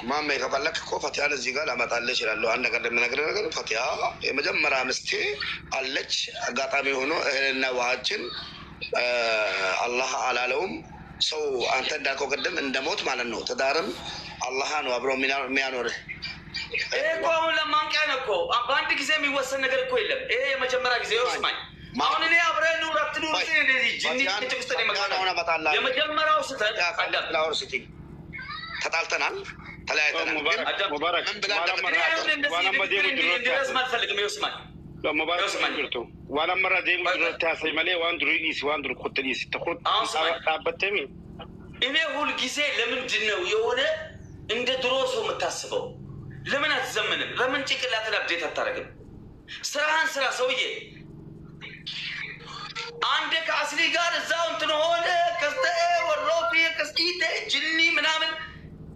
ማሜ ከፈለክ እኮ ፈቲያን እዚህ ጋር ላመጣልህ እችላለሁ። አንድ ነገር እንደምነግርህ ነገር ፈቲያ የመጀመሪያ ምስቴ አለች። አጋጣሚ ሆኖ እህልና ውሃችን አላህ አላለውም። ሰው አንተ እንዳልከው ቅድም እንደ ሞት ማለት ነው። ትዳርም አላህ ነው አብሮ የሚያኖርህ። ይሄ እኮ አሁን ለማንቂያ ነው እኮ በአንድ ጊዜ የሚወሰን ነገር እኮ የለም። ይሄ የመጀመሪያ ጊዜ ወስማኝ። አሁን እኔ አብረን ኑር አትኑር እንደዚህ ጅኒ ውስጥ የመጀመሪያው ስህተት ተጣልተናል፣ ተለያይተናል። እኔ ሁልጊዜ ለምንድን ነው የሆነ እንደ ድሮ ሰው የምታስበው? ለምን አትዘምንም? ለምን ጭንቅላትን አብዴት አታደርግም? ስራህን ስራ ሰውዬ። አንድ ከአስሊ ጋር እዛው እንትን ሆነ ከስተ ወሮፊ ከስኢተ ጅኒ ምናምን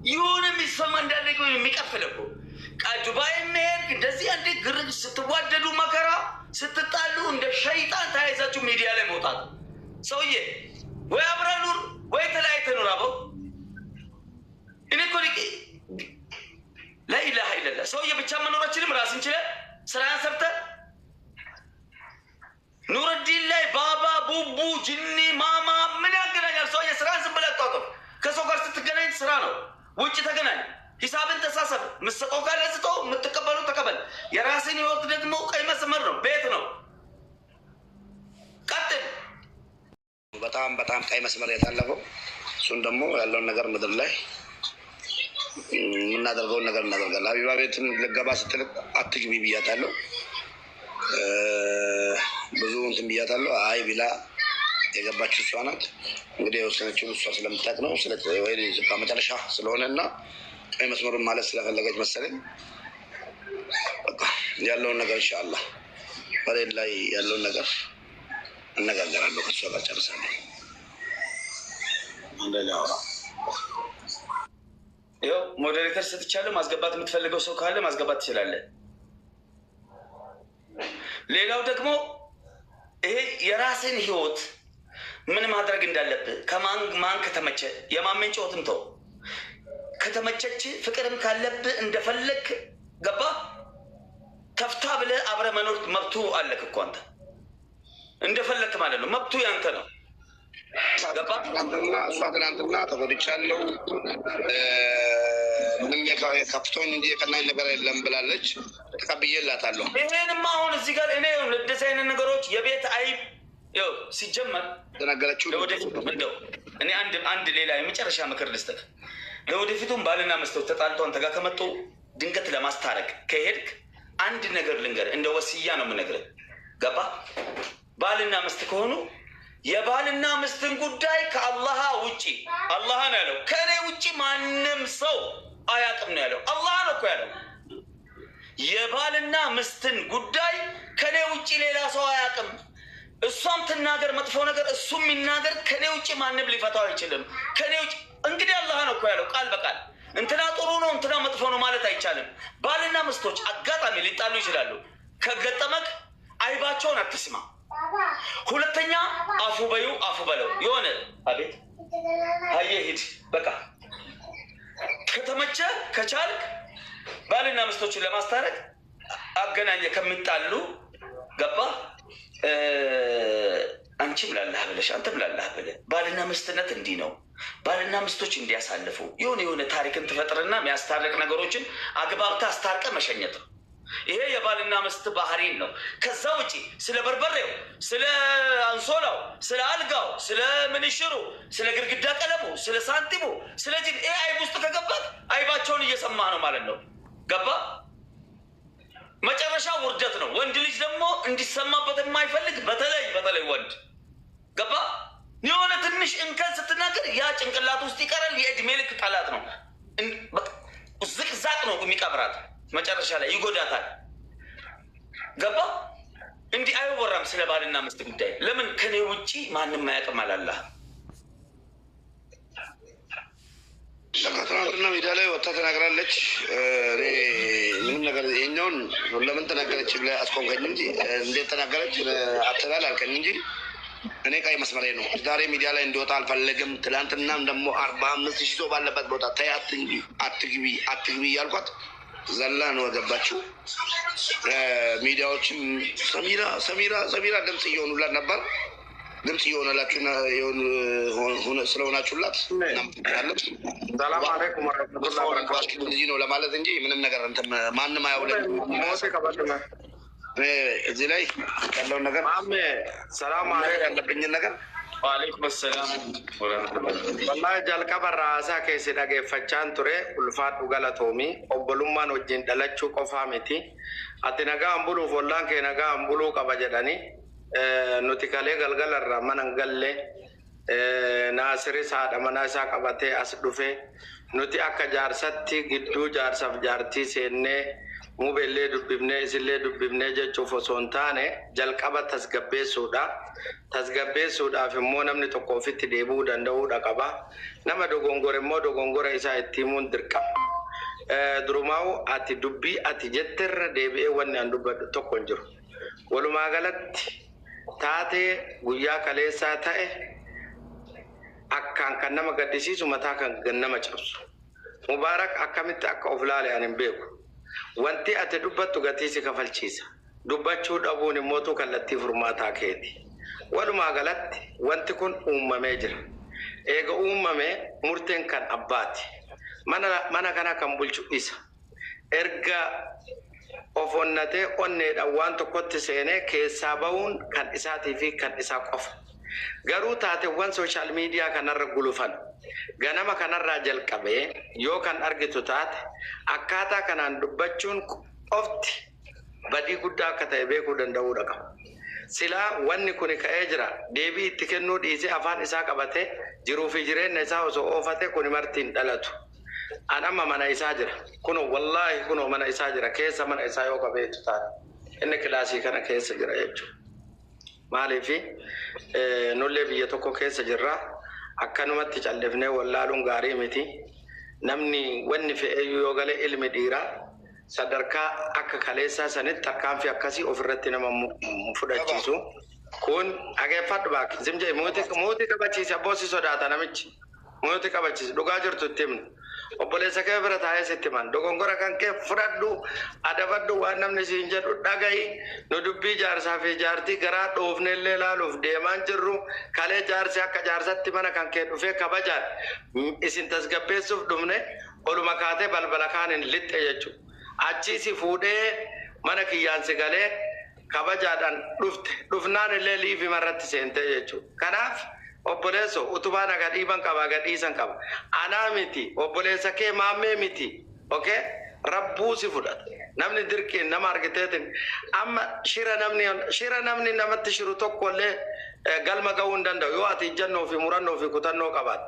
ይሁን የሚሰማ እንዳለ የሚቀፍል እኮ ዱባይ መሄድ እንደዚህ አንዴ ግርግ ስትዋደዱ መከራ ስትጣሉ እንደ ሸይጣን ተያይዛችሁ ሚዲያ ላይ መውጣት። ሰውዬ ወይ አብረህ ኑር ወይ ተለያይተህ ኑር። አበው እኔ እኮ ላኢላሀ ኢለላህ ሰውዬ ብቻ መኖራችንም ራስን ችለህ ስራህን ሰርተህ ኑረዲን ላይ ባባ ቡቡ ጅኒ ማማ ምን ያገናኛል? ሰውዬ ስራህን ዝም ብለህ አታውቅም። ከሰው ጋር ስትገናኝ ስራ ነው። ውጭ ተገናኝ፣ ሂሳብን ተሳሰብ። የምትሰጠው ካለ ስጠው፣ የምትቀበሉ ተቀበል። የራስን ህይወት ደግሞ ቀይ መስመር ነው፣ ቤት ነው። ቀጥል። በጣም በጣም ቀይ መስመር የታለፈው እሱን ደግሞ ያለውን ነገር ምድር ላይ የምናደርገውን ነገር እናደርጋለን። ሀቢባ ቤትም ልገባ ስትል አትግቢ ብያታለሁ፣ ብዙ እንትን ብያታለሁ። አይ ቢላ የገባችው እሷ ናት። እንግዲህ የወሰነችውን እሷ ስለምታውቅ ነው። ወይ መጨረሻ ስለሆነ እና ቀይ መስመሩን ማለት ስለፈለገች መሰለኝ። በቃ ያለውን ነገር ኢንሻአላህ በሌላ ላይ ያለውን ነገር እነጋገራለሁ። ከእሷ ጋር ጨርሳለሁ። ይኸው ሞዴሬተር ስትቻለ ማስገባት የምትፈልገው ሰው ካለ ማስገባት ትችላለህ። ሌላው ደግሞ ይሄ የራስን ህይወት ምን ማድረግ እንዳለብህ ከማን ከተመቸ የማመን ጨዋታም ተው። ከተመቸች ፍቅርም ካለብህ እንደፈለግ ገባ ከፍታ ብለህ አብረህ መኖር መብቱ አለክ እኮ አንተ እንደፈለክ ማለት ነው። መብቱ ያንተ ነው። ገባ እሷ ትናንትና ተጎድቻለሁ ምንም ከፍቶኝ እንጂ የቀናኝ ነገር የለም ብላለች። ተቀብዬላታለሁ። ይሄንማ አሁን እዚህ ጋር እኔ እንደዚህ አይነት ነገሮች የቤት አይብ ይኸው ሲጀመር ተናገረችው። ለወደፊቱ እንደው እኔ አንድ ሌላ የመጨረሻ ምክር ልስጥህ። ለወደፊቱም ባልና ሚስቶች ተጣልተው አንተ ጋር ከመጡ ድንገት ለማስታረቅ ከሄድክ አንድ ነገር ልንገርህ፣ እንደ ወስያ ነው የምነግርህ። ገባ ባልና ሚስት ከሆኑ የባልና ሚስትን ጉዳይ ከአላህ ውጪ አላህ ነው ያለው። ከእኔ ውጪ ማንም ሰው አያውቅም ነው ያለው። አላህ ነው እኮ ያለው። የባልና ሚስትን ጉዳይ ከእኔ ውጪ ሌላ ሰው አያውቅም። እሷም ትናገር መጥፎ ነገር እሱም የሚናገር ከኔ ውጭ ማንም ሊፈታው አይችልም። ከኔ ውጭ እንግዲህ አላህ ነው እኮ ያለው ቃል በቃል። እንትና ጥሩ ነው እንትና መጥፎ ነው ማለት አይቻልም። ባልና ሚስቶች አጋጣሚ ሊጣሉ ይችላሉ። ከገጠመክ አይባቸውን አትስማ። ሁለተኛ አፉ በዩ አፉ በለው። የሆነ አቤት አየ ሂድ በቃ ከተመቸ ከቻልክ ባልና ሚስቶችን ለማስታረቅ አገናኘ ከሚጣሉ ገባ አንቺም ላላህ ብለሽ አንተም ላላህ ብለህ ባልና ሚስትነት እንዲህ ነው። ባልና ሚስቶች እንዲያሳልፉ የሆነ ታሪክን ትፈጥርና የሚያስታርቅ ነገሮችን አግባብታ አስታርቀ መሸኘት ነው። ይሄ የባልና ሚስት ባህሪን ነው። ከዛ ውጪ ስለ በርበሬው፣ ስለ አንሶላው፣ ስለ አልጋው፣ ስለ ምንሽሩ፣ ስለ ግድግዳ ቀለሙ፣ ስለ ሳንቲሙ፣ ስለ ጅን ይሄ አይብ ውስጥ ከገባት አይባቸውን እየሰማ ነው ማለት ነው። ገባ መጨረሻ ውርደት ነው። ወንድ ልጅ ደግሞ እንዲሰማበት የማይፈልግ በተለይ ወንድ ገባ የሆነ ትንሽ እንከን ስትናገር ያ ጭንቅላት ውስጥ ይቀራል። የእድሜ ልክ ጠላት ነው። ዝቅዛቅ ነው የሚቀብራት። መጨረሻ ላይ ይጎዳታል። ገባ እንዲህ አይወራም ስለ ባልና ሚስት ጉዳይ። ለምን ከኔ ውጪ ማንም አያውቅም አላህ። ትናንትና ሜዳ ላይ ወጥታ ተናግራለች። ምንም ነገር ይሄኛውን ለምን ተናገረች ብለህ አስቆምከኝ እንጂ እንዴት ተናገረች አትላል አልከኝ እንጂ እኔ ቀይ መስመሬ ነው። ዛሬ ሚዲያ ላይ እንዲወጣ አልፈለግም። ትላንትናም ደግሞ 45,000 ሰው ባለበት ቦታ ተይ አትግቢ እያልኳት ዘላ ነው ገባችው። ሚዲያዎችም ሰሚራ ድምፅ እየሆኑላት ነበር። ድምፅ እየሆነላችሁና ስለሆናችሁላት ሰላም አለይኩም ወራህመቱላሂ ወበረካቱህ ነው ለማለት እንጂ ምንም ነገር እንትን ማንም አያውለም። እዚህ ላይ ያለውን ነገር ሰላም አለይኩም ያለብኝን ነገር ወአለይኩም ሰላም ወላሂ jalqaba raasaa keessa dhageeffachaan ture ulfaadhu galatoomi obbolummaan wajjin dhalachuu qofaa miti ati nagaan buluuf ollaan kee nagaan buluu qaba jedhani nuti kalee galgalarraa mana galle naasiris haadha manaa isaa qabatee as dhufe nuti akka jaarsatti gidduu jaarsaaf jaartii seennee mubellee dubbifnee isillee dubbifnee jechuuf osoo hin taane jalqaba tasgabbeessuudhaaf immoo namni tokko ofitti deebi'uu danda'uudha qaba. Nama dogongore immoo dogongora isaa itti himuun dirqama. Durumaa'u ati dubbii ati jetterra deebi'ee wanni an dubbadhu tokko hin jiru. Walumaa galatti taatee guyyaa kaleessaa ta'e akkaan kan nama gaddisiisu mataa kan nama cabsu. Mubaarak akkamitti akka of laale an hin beeku. Wanti ati dubbattu gatii si kafalchiisa. Dubbachuu dhabuun immoo kallattii furmaataa keeti. Walumaa galatti wanti kun uumamee jira. Eega uumamee murteen kan abbaati. Mana kana kan bulchu isa. Erga of onnatee onneedhaan waan tokkotti seenee keessaa bahuun kan isaatii fi kan isaa qofa. Garuu taateewwan sooshaal miidiyaa kanarra gulufan ganama kanarraa jalqabee yoo kan argitu taate akkaataa kanaan dubbachuun qofti badii guddaa akka ta'e beekuu danda'uudha qaba. Silaa wanni kun ka'ee jira deebii itti kennuu dhiisee afaan isaa qabatee jiruu fi jireenya isaa osoo oofate kun martiin dhalatu. An amma mana isaa jira wallaahi mana isaa jira keessa mana isaa yoo qabeetu taate inni kilaasii kana keessa jira jechuudha. Maaliifi nullee biyya tokko keessa jirra akkanumatti callifnee wallaaluun gaarii miti. Namni wanni fe'eeyyuu yoo galee ilmi dhiiraa sadarkaa akka kaleessaa sanitti tarkaanfii akkasii ofirratti nama fudhachiisu. Kun dhageeffadhu baaki zimjee mootii qabachiise abboosi sodaata namichi mootii qabachiise dhugaa jirtu itti himnu. Obboleessa kee bira taa'ee sitti himan dogongora kan kee fudhadhu adabadhu waan namni siin jedhu dhagahi nu dubbii jaarsaa fi jaartii garaa dhoofnellee laaluuf deemaan jirru kalee jaarsi akka jaarsatti mana kan kee dhufee kabajaan isin tasgabbeessuuf dhufne oluma kaatee balbala kaaniin lixxe jechuudha. Achii si fuudhee mana kiyyaansi galee kabajaadhaan dhufnaan illee liifi marratti seentee jechuudha. Kanaaf obboleesso utubaan aga dhiiban qaba aga dhiisan qaba. Anaa miti obboleessa kee maammee miti. Okay? Rabbuu si fudhata. Namni dirqiin nama argiteetiin amma shira namni namatti shiru tokkollee galma ga'uu hin danda'u yoo ati ijjannoo fi murannoo fi kutannoo qabaate.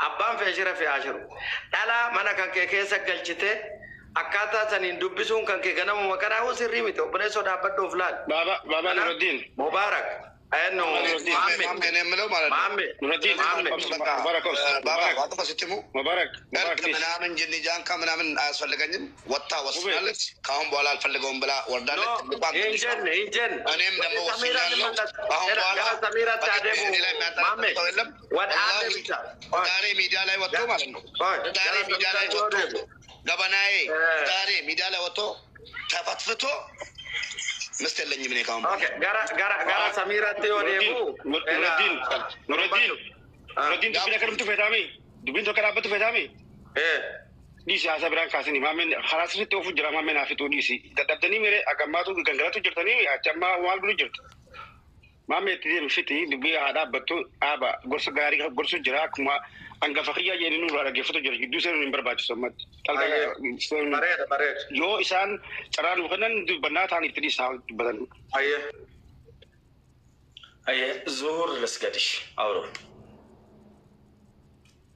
Abbaan fee shira fi ashiru. Dhalaa mana kan kee keessa galchitee akkaataa saniin dubbisuun kan kee ganamuma kanaa sirrii miti obboleessoo dhaabbadhuuf laal. Baba Nuruddin. Mubaarak. Ayano Mubarak ምናምን ጅኒ ጃንካ ምናምን አያስፈልገኝም። ወጣ ወስናለች። ካሁን በኋላ አልፈልገውም ብላ ወርዳለች። እኔም ደግሞ ወስናለሁ። ካሁን በኋላ ዛሬ ሚዲያ ላይ ወጥቶ ማለት ነው። ዛሬ ሚዲያ ላይ ወጥቶ ገበናዬ ዛሬ ሚዲያ ላይ ወጥቶ ተፈትፍቶ مستلني مني كمان. أوكي. gara Samira Teo Debu. Nuruddin. Dubin akan betul fahami. Dubin tu kan apa tu fahami? Di sini asa berang kasih ni. Mamen haras itu ofu jera mamen afi tu di sini. Tetap tadi mere agama tu gangguan tu jerta ni. Acama wal dulu jerta. Mamen tadi mesti dubi ada betul apa. Gorsu gari gorsu jera kuma angga fakirnya jadi nuru ada gefoto jera. Itu saya nimbar baca somat. Baret. Yo isan cara lukanan tu benar tang itu di sahal badan. Ayah zuhur lesgadish awro.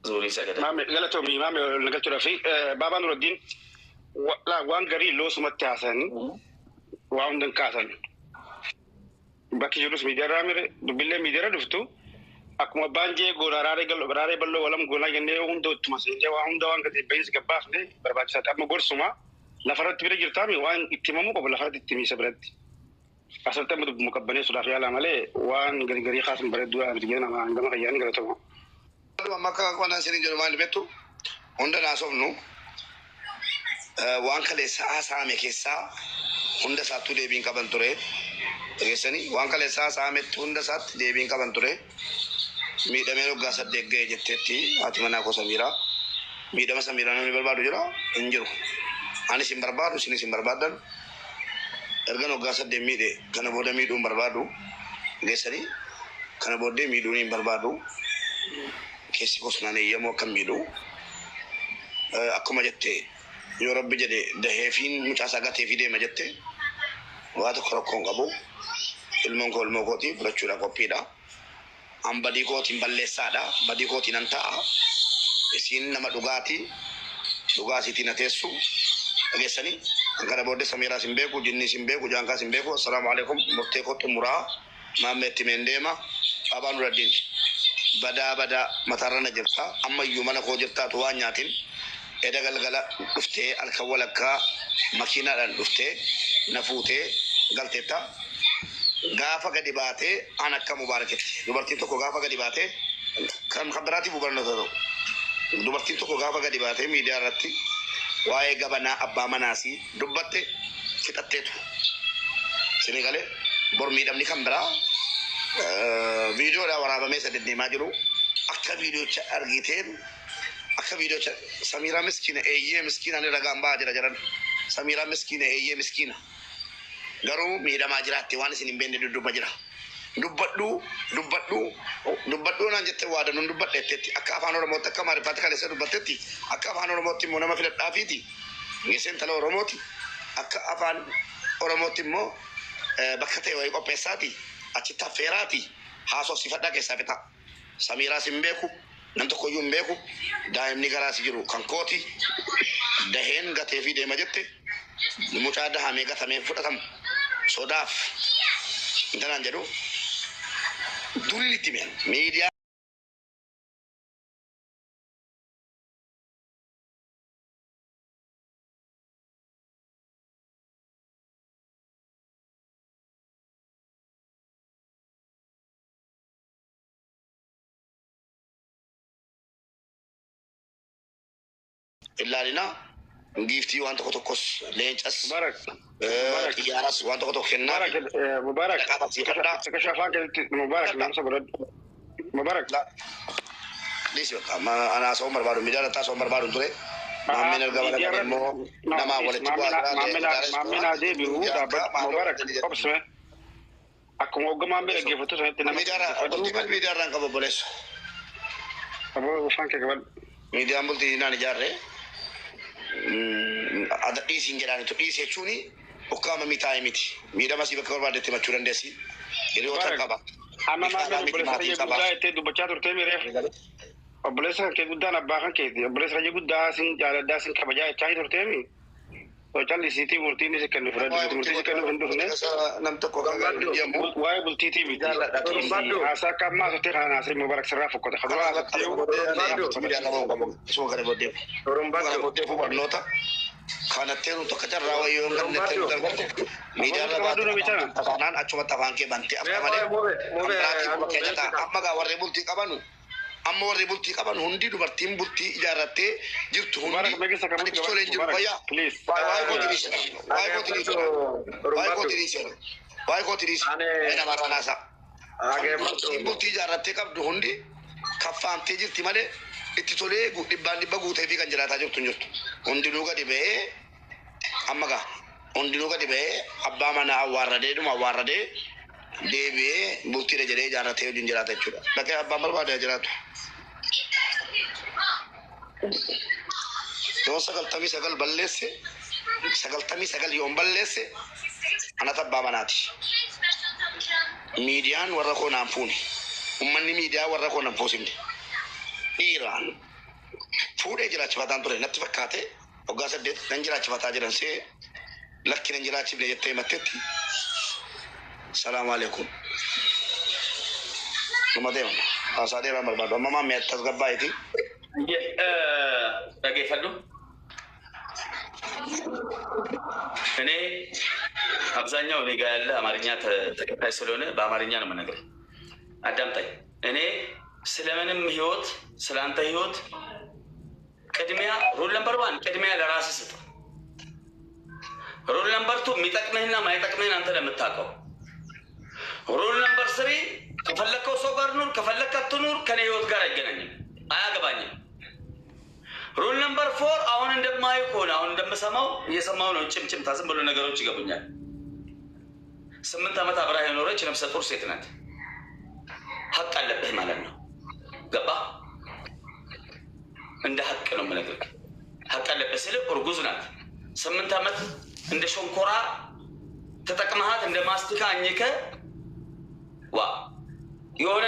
Zuhur isagada. Mame galato mi mame galato rafi Baba Nuruddin la wan gari lo sumat tasan wa undan kasan. Baki jurus mi jaramire dubille mi jara duftu akuma banje gorarare ballo walam gola gende undo tumasinde wa unda wan gadi bains gabaf ne barbacha ta ma gorsuma la farat bire jirtami wan ittimamu ko la farat ittimi sabrat أصلت مكبني صلاح يلا ملء وان غري خاصم برد دوا بتجينا ما عندما خياني قلتهم ما كان كنا سيرين جرمان بيتو عندنا صوبنو وان كله سامي كيسا عند ساتو ديبين كابنتوري إيساني وان كله سامي عند سات ديبين كابنتوري ميدا ميرو غاسا دغه جتتي اتمنا كو سميرا ميدا ما سميرا نو بربادو جرا انجرو اني سيم بربادو سيني سيم بربادان ergano gasa de mide kana boda midu barbadu gesari kana bodde midu ni barbadu kesi ko sunane yamo kam midu akuma jette yo rabbi jade de hefin mutasa gate fide ma jette wata koroko ngabo ilmon ko ilmokoti brachura ko pida ambadi ko timballe sada badi ko tinanta isin nama dugati tinatesu gesani angara bode samira simbeku jinni simbeku janka simbeku assalamu alaikum mufti ko tumura mametti mendema abanu radin bada matarana jirta amma yumana ko jirta to wanyatin edagal gala dufte alkawalaka makina dan dufte nafute galteta gafa gadi bate anaka mubarakati dubarti to ko gafa gadi bate kan khabarati bubarna to dubarti to ko gafa gadi bate media ratti waye gabana abba manasi dubbate fitatetu senegale bor mi dam ni kambra video da waraba mesa de majiru akka video cha argiten akka video cha samira miskina miskina ne daga amba jara jaran samira miskina miskina garu mi da majirati wani sinin bende duddu bajira dubbaddu nan jette wada non dubbadde tetti akka afano mo takka mari patkale se dubbatetti akka afano mo timmo nama fil dafiti ngisen talo romoti akka afan oromoti mo bakkate way ko pesati acita ferati haso sifada ke safeta samira simbeku nanto ko yumbeku daim ni gara sijiru kankoti dahen gate fi de majette mu tada ha me gata me fudatam sodaf ndanan jadu duliti men media illalina ngifti wanta ko tokkos lencas مبارك yaras wanta ko tokkenna مبارك كشافاك مبارك لا صبر مبارك لا ليش بقى ما انا سومر بارو ميدان تا سومر بارو تري ما من الجبل مو نما ولا ما من هذه بيهو مبارك أبصر أكون أقوم أعمل كيف تسوي ميدان رانك أبو بوليس أبو فانك قبل ميدان بولتي ناني جارة ada isi ngerani to isi chuni okama mitai miti mida masi bakor bade tema churan desi iri otar kaba ama ma me bolesa ye buda ete du bacha turte mere bolesa ke buda na bahan ke bolesa ye buda sin jala da sin kabaja chai turte mi to chali siti murti ni se kan fred murti se kan vendu ne nam to ko ya mu wai bulti ti mi asa kama so te kana se mubarak saraf ko ta khadwa so gare bode bode fu nota kana teru to kacar rawa yo ngane teru dargate media la badu tanan acuma tafanke banti amade kejata amma ga warre bulti kabanu amma warre bulti kabanu hundi du bartim bulti ijarate jirtu hundi chole jiru baya please why go tiris ena marana sa bulti ijarate kab du hundi kafante jirti male itti tole dibban dibba guute fi kan jirata jirtu jirtu hundi duga dibe amaga hundi duga dibe abba mana warade debe bulti de jere jarate din jirata chuda dake abba barbade jiratu to sagal ballese sagal yom ballese anata abba manati median warra ko nampuni ummanni media warra ko namposimde Iran fude jirachi fatan tore natti fakkate ogasa det nan jirachi fata jiran se lakki nan jirachi be yette mattetti assalamu alaikum kuma dem asade ramar bado mama me tasgabaiti dhaggeeffadhu. Ani አብዛኛው እኔ ጋር ያለ አማርኛ ተከታይ ስለሆነ በአማርኛ ነው የምነግርህ። አዳምጠኝ። እኔ ስለምንም ህይወት ስለአንተ ህይወት ቅድሚያ ሩል ነምበር 1 ቅድሚያ ለራስህ ስጥ። ሩል ነምበር 2 የሚጠቅምህና ማይጠቅምህን አንተ ለምታውቀው። ሩል ነምበር 3 ከፈለከው ሰው ጋር ኑር፣ ከፈለክ አትኑር፣ ከኔ ህይወት ጋር አይገናኝም፣ አያገባኝም። ሩል ነምበር 4 አሁን እንደማየው ከሆነ አሁን እንደምሰማው እየሰማው ነው። ጭምጭምታ ዝም ብሎ ነገሮች ይገቡኛል። 8 ዓመት አብራ የኖረች ነፍሰ ጡር ሴት ናት። ሀቅ አለብህ ማለት ነው። ገባ? እንደ ሀቅ ነው የምነግርህ። ሀቅ አለብህ ስልህ እርጉዝ ናት። 8 ዓመት እንደ ሸንኮራ ተጠቅመሃት እንደ ማስቲካ አኝከ የሆነ